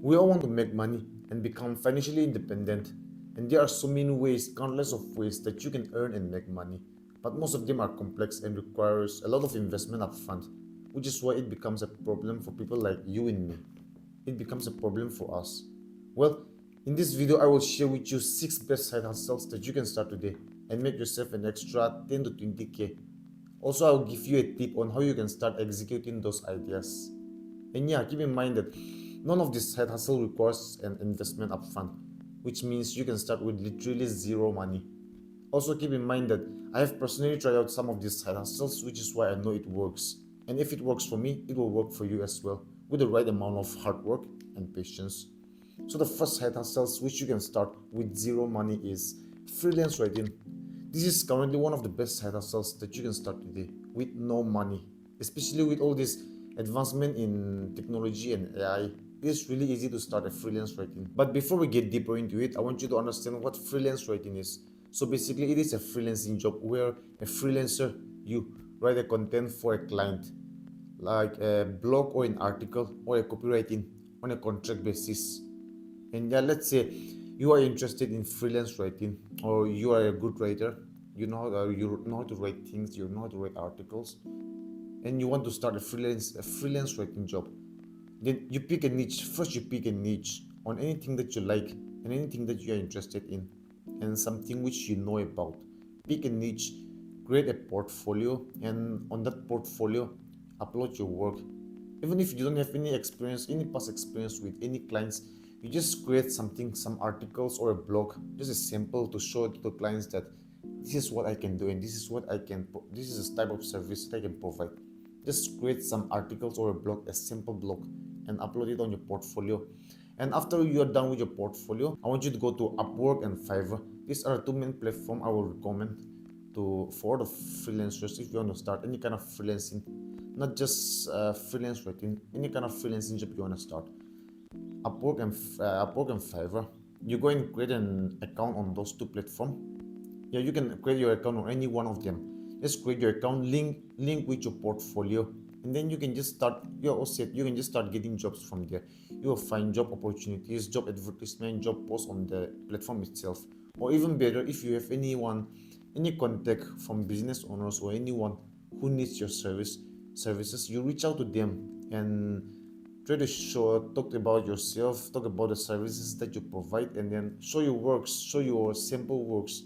We all want to make money and become financially independent, and there are so many ways, countless of ways that you can earn and make money. But most of them are complex and requires a lot of investment upfront, which is why it becomes a problem for people like you and me. It becomes a problem for us. Well, in this video, I will share with you 6 best side hustles that you can start today and make yourself an extra 10 to 20k. Also, I will give you a tip on how you can start executing those ideas. And yeah, keep in mind that none of this side hustle requires an investment upfront, which means you can start with literally zero money. Also, keep in mind that I have personally tried out some of these side hustles, which is why I know it works. And if it works for me, it will work for you as well, with the right amount of hard work and patience. So the first side hustles which you can start with zero money is freelance writing. This is currently one of the best side hustles that you can start today with no money, especially with all this advancement in technology and AI. It is really easy to start a freelance writing. But before we get deeper into it, I want you to understand what freelance writing is. So basically, it is a freelancing job where a freelancer, you write a content for a client, like a blog or an article or a copywriting on a contract basis. And yeah, let's say you are interested in freelance writing, or you are a good writer, you know how to write things, you know how to write articles, and you want to start a freelance writing job. Then you pick a niche. First, you pick a niche on anything that you like and anything that you are interested in, and something which you know about. Pick a niche, create a portfolio, and on that portfolio, upload your work. Even if you don't have any experience, any past experience with any clients, you just create something, some articles or a blog, just a sample to show to the clients that this is what I can do and this is what I can, this is a type of service that I can provide. Just create some articles or a blog, a simple blog, and upload it on your portfolio. And after you are done with your portfolio, I want you to go to Upwork and Fiverr. These are two main platforms I will recommend to for the freelancers if you want to start any kind of freelancing, not just freelance writing, any kind of freelancing job you want to start. Upwork and Fiverr. You go and create an account on those two platforms. Yeah, you can create your account on any one of them. Just create your account, link with your portfolio, and then you can just start. You're all set. You can just start getting jobs from there. You will find job opportunities, job advertisement, job posts on the platform itself. Or even better, if you have anyone, any contact from business owners or anyone who needs your services, you reach out to them and try to talk about yourself, talk about the services that you provide, and then show your works, show your sample works,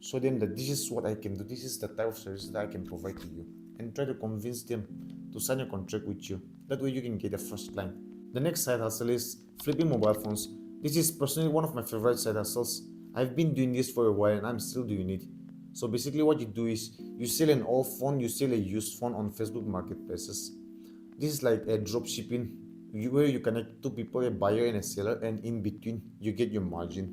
show them that this is what I can do, this is the type of service that I can provide to you, and try to convince them to sign a contract with you. That way you can get a first client. The next side hustle is flipping mobile phones. This is personally one of my favorite side hustles. I've been doing this for a while and I'm still doing it. So basically what you do is you sell an old phone, you sell a used phone on Facebook marketplaces. This is like a drop shipping where you connect two people, a buyer and a seller, and in between you get your margin.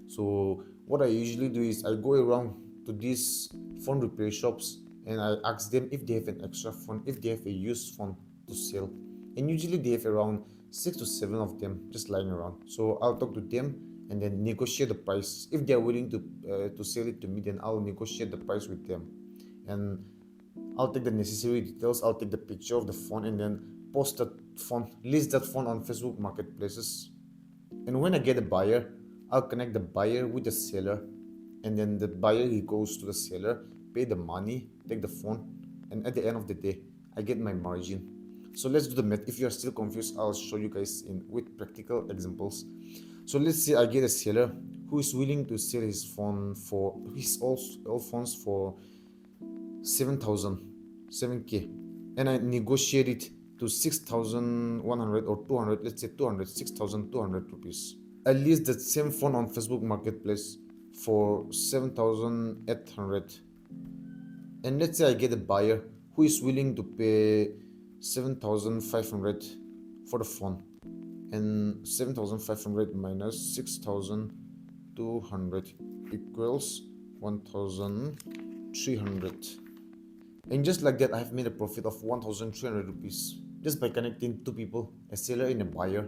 So what I usually do is I go around to these phone repair shops and I ask them if they have an extra phone, if they have a used phone to sell. And usually they have around 6 to 7 of them just lying around. So I'll talk to them and then negotiate the price. If they are willing to sell it to me, then I'll negotiate the price with them. And I'll take the necessary details, I'll take the picture of the phone and then post that phone, list that phone on Facebook marketplaces. And when I get a buyer, I'll connect the buyer with the seller, and then the buyer, he goes to the seller, pay the money, take the phone, and at the end of the day, I get my margin. So let's do the math. If you are still confused, I'll show you guys in with practical examples. So let's say I get a seller who is willing to sell his phone for his all phones for 7,000, 7k, and I negotiate it to 6,100 or 200, let's say 200, 6,200 rupees. I list that same phone on Facebook Marketplace for 7,800, and let's say I get a buyer who is willing to pay 7,500 for the phone, and 7,500 minus 6,200 equals 1,300. And just like that, I have made a profit of 1,300 rupees just by connecting two people, a seller and a buyer.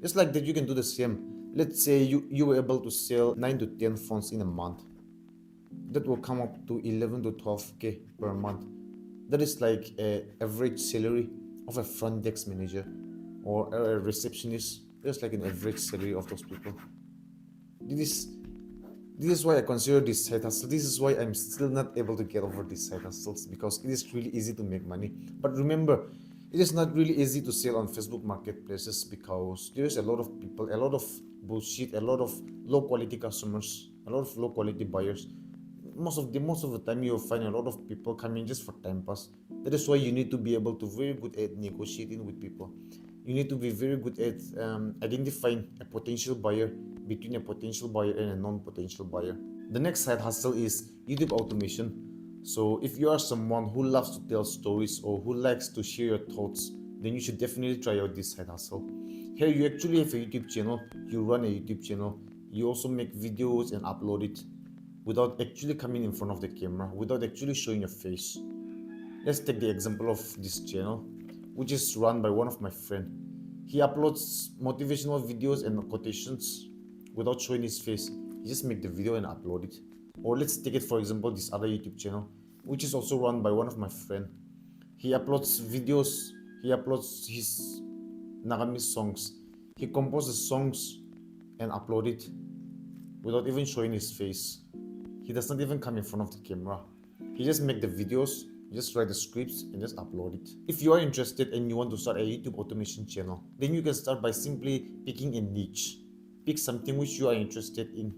Just like that, you can do the same. Let's say you were able to sell 9 to 10 phones in a month. That will come up to 11 to 12k per month. That is like an average salary of a front desk manager. or a receptionist, just like an average salary of those people. This this is why I consider this side hustle. This is why I'm still not able to get over these side hustles, because it is really easy to make money. But remember, it is not really easy to sell on Facebook marketplaces, because there is a lot of people, a lot of bullshit, a lot of low quality customers, a lot of low quality buyers. Most of the time you'll find a lot of people coming just for time pass. That is why you need to be able to very good at negotiating with people. You need to be very good at identifying a potential buyer between a potential buyer and a non-potential buyer. The next side hustle is YouTube automation. So if you are someone who loves to tell stories or who likes to share your thoughts, then you should definitely try out this side hustle. Here you actually have a YouTube channel, you run a YouTube channel, you also make videos and upload it without actually coming in front of the camera, without actually showing your face. Let's take the example of this channel, which is run by one of my friend. He uploads motivational videos and quotations without showing his face. He just make the video and upload it. Or let's take it for example this other YouTube channel, which is also run by one of my friend. He uploads videos. He uploads his Nagami songs. He composes songs and upload it without even showing his face. He does not even come in front of the camera. He just make the videos, just write the scripts and just upload it. If you are interested and you want to start a YouTube automation channel, then you can start by simply picking a niche. Pick something which you are interested in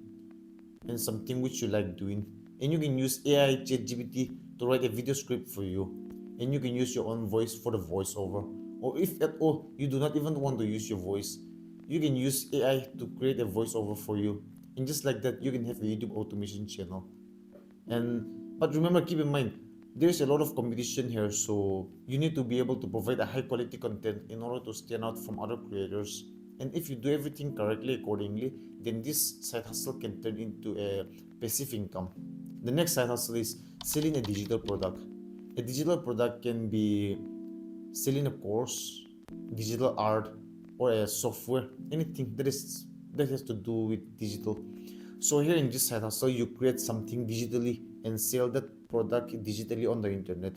and something which you like doing. And you can use AI ChatGPT to write a video script for you. And you can use your own voice for the voiceover. Or if at all you do not even want to use your voice, you can use AI to create a voiceover for you. And just like that, you can have a YouTube automation channel. But remember, keep in mind, there's a lot of competition here, so you need to be able to provide a high quality content in order to stand out from other creators. And if you do everything correctly accordingly, then this side hustle can turn into a passive income. The next side hustle is selling a digital product. A digital product can be selling a course, digital art, or a software, anything that has to do with digital. So here in this side hustle, you create something digitally and sell that product digitally on the internet.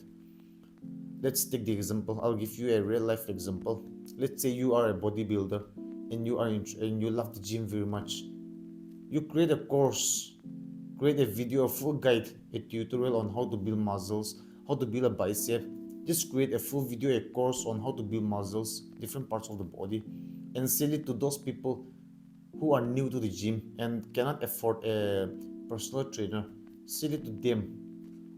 Let's take the example. I'll give you a real life example. Let's say you are a bodybuilder and you love the gym very much. You create a course, create a video, a full guide, a tutorial on how to build muscles, how to build a bicep. Just create a full video, a course on how to build muscles, different parts of the body, and sell it to those people who are new to the gym and cannot afford a personal trainer. Sell it to them.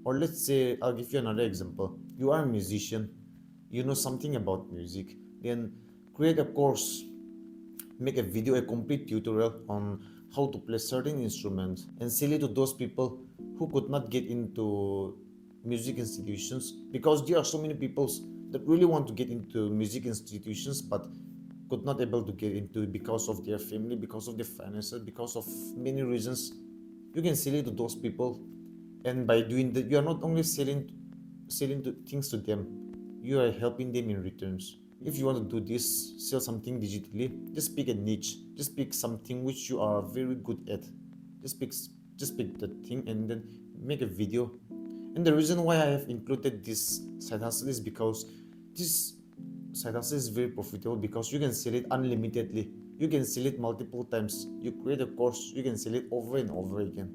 Or let's say, I'll give you another example. You are a musician, you know something about music, then create a course, make a video, a complete tutorial on how to play certain instruments, and sell it to those people who could not get into music institutions, because there are so many people that really want to get into music institutions but could not able to get into it because of their family, because of their finances, because of many reasons. You can sell it to those people, and by doing that, you are not only selling things to them, you are helping them in returns. If you want to do this, sell something digitally, just pick a niche, just pick something which you are very good at. Just pick the thing and then make a video. And the reason why I have included this side hustle is because this side hustle is very profitable, because you can sell it unlimitedly. You can sell it multiple times. You create a course, you can sell it over and over again.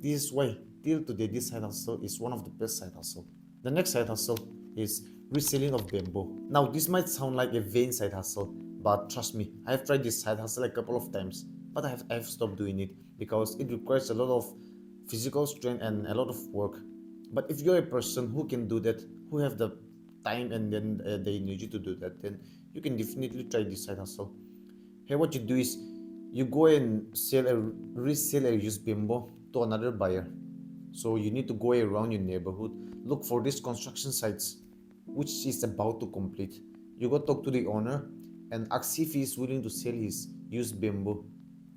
This is why till today this side hustle is one of the best side hustle. The next side hustle is reselling of bamboo. Now this might sound like a vain side hustle, but trust me, I have tried this side hustle a couple of times, but I have stopped doing it because it requires a lot of physical strength and a lot of work. But if you're a person who can do that, who have the time and then the energy to do that, then you can definitely try this side hustle. Here what you do is you go and resell a used bamboo to another buyer. So you need to go around your neighborhood, look for these construction sites which is about to complete. You go talk to the owner and ask if he is willing to sell his used bamboo.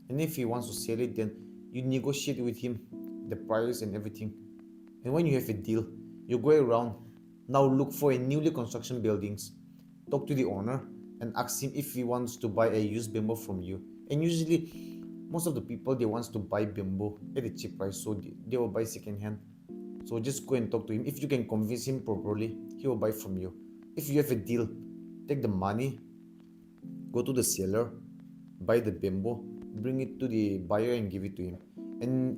And if he wants to sell it, then you negotiate with him the price and everything. And when you have a deal, you go around, now look for a newly construction buildings, talk to the owner and ask him if he wants to buy a used bamboo from you. And usually most of the people, they wants to buy bamboo at a cheap price, so they will buy second hand. So just go and talk to him. If you can convince him properly, he will buy from you. If you have a deal, take the money Go to the seller, buy the bamboo, bring it to the buyer and give it to him. And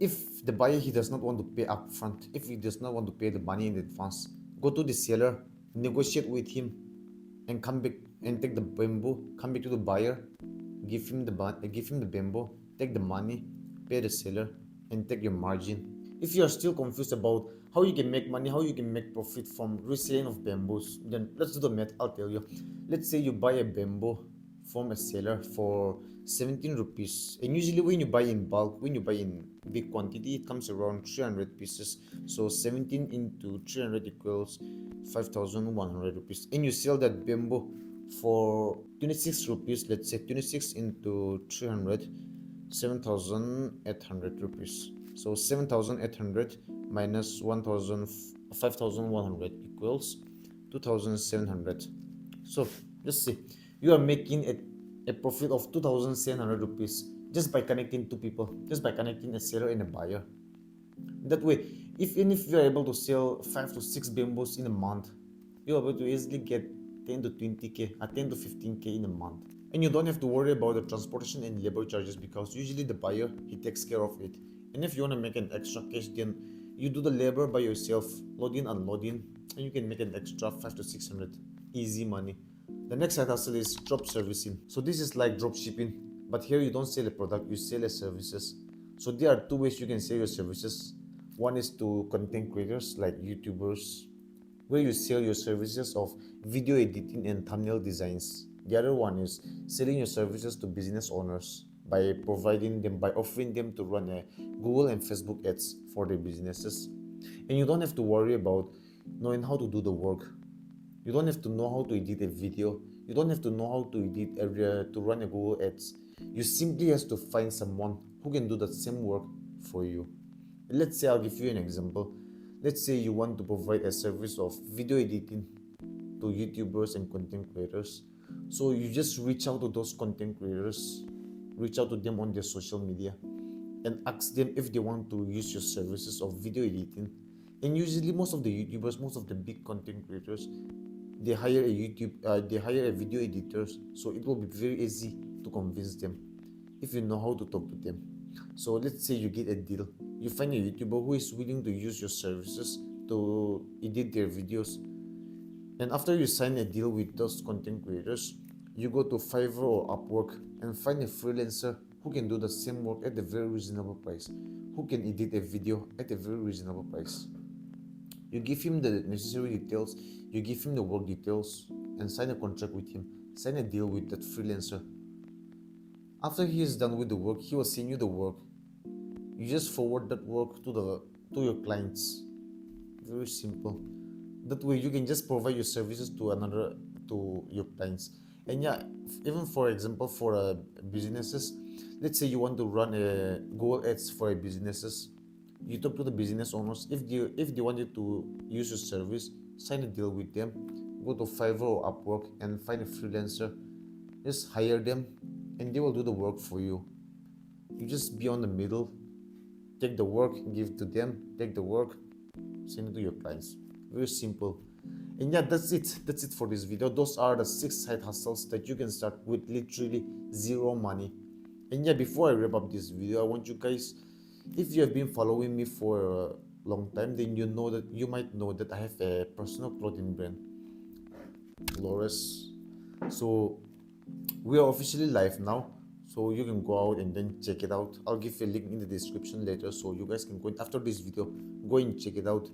if the buyer he does not want to pay upfront, if he does not want to pay the money in advance, go to the seller, negotiate with him, and come back and take the bamboo. Come back to the buyer, give him the bamboo, take the money, pay the seller, and take your margin. If you are still confused about how you can make money, how you can make profit from reselling of bamboos, then let's do the math. I'll tell you. Let's say you buy a bamboo from a seller for 17 rupees, and usually when you buy in bulk, when you buy in big quantity, it comes around 300 pieces. So 17 into 300 equals 5,100 rupees, and you sell that bamboo for 26 rupees. Let's say 26 into 300, 7,800 rupees. So 7,800 minus 1,000, 5,100 equals 2,700. So just see, you are making a profit of 2,700 rupees just by connecting two people, just by connecting a seller and a buyer. That way, even if you are able to sell 5 to 6 bamboos in a month, you're able to easily get 10 to 20k, 10 to 15k in a month. And you don't have to worry about the transportation and labor charges because usually the buyer he takes care of it. And if you want to make an extra cash, then you do the labor by yourself, load in, unload in, and you can make an extra 5 to 600 easy money. The next side hustle is drop servicing. So this is like drop shipping, but here you don't sell a product, you sell a services. So there are two ways you can sell your services. One is to content creators like YouTubers, where you sell your services of video editing and thumbnail designs. The other one is selling your services to business owners by offering them to run a Google and Facebook ads for their businesses. And you don't have to worry about knowing how to do the work. You don't have to know how to edit a video. You don't have to know how to edit to run a Google ads. You simply have to find someone who can do the same work for you. Let's say I'll give you an example. Let's say you want to provide a service of video editing to YouTubers and content creators. So you just reach out to those content creators, reach out to them on their social media, and ask them if they want to use your services of video editing. And usually most of the YouTubers, most of the big content creators, they hire a video editors, so it will be very easy to convince them if you know how to talk to them. So let's say you get a deal, you find a YouTuber who is willing to use your services to edit their videos, and after you sign a deal with those content creators, you go to Fiverr or Upwork and find a freelancer who can do the same work at a very reasonable price, who can edit a video at a very reasonable price. You give him the necessary details, you give him the work details, and sign a contract with him, sign a deal with that freelancer. After he is done with the work, he will send you the work. You just forward that work to your clients. Very simple. That way you can just provide your services to your clients. And yeah, even for example for businesses, let's say you want to run a Google ads for a businesses. You talk to the business owners. If they want you to use your service, sign a deal with them. Go to Fiverr or Upwork and find a freelancer. Just hire them, and they will do the work for you. You just be on the middle. Take the work, give it to them. Take the work, send it to your clients. Very simple. And yeah, that's it for this video. Those are the 6 side hustles that you can start with literally zero money. And yeah, before I wrap up this video, I want you guys, if you have been following me for a long time, then you might know that I have a personal clothing brand, Flores. So we are officially live now, so you can go out and then check it out. I'll give you a link in the description later, so you guys can go after this video, go and check it out.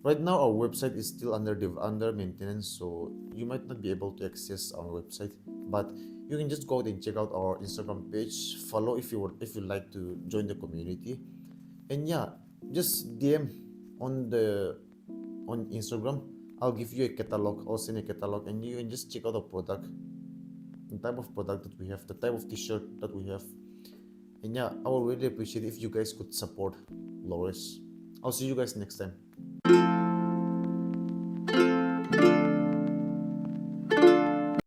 Right now our website is still under maintenance, so you might not be able to access our website, but you can just go out and check out our Instagram page, follow if you like to join the community. And yeah, just DM on Instagram. I'll give you a catalog, I'll send a catalog, and you can just check out the product, the type of product that we have, the type of t-shirt that we have. And yeah, I would really appreciate if you guys could support Loris. I'll see you guys next time.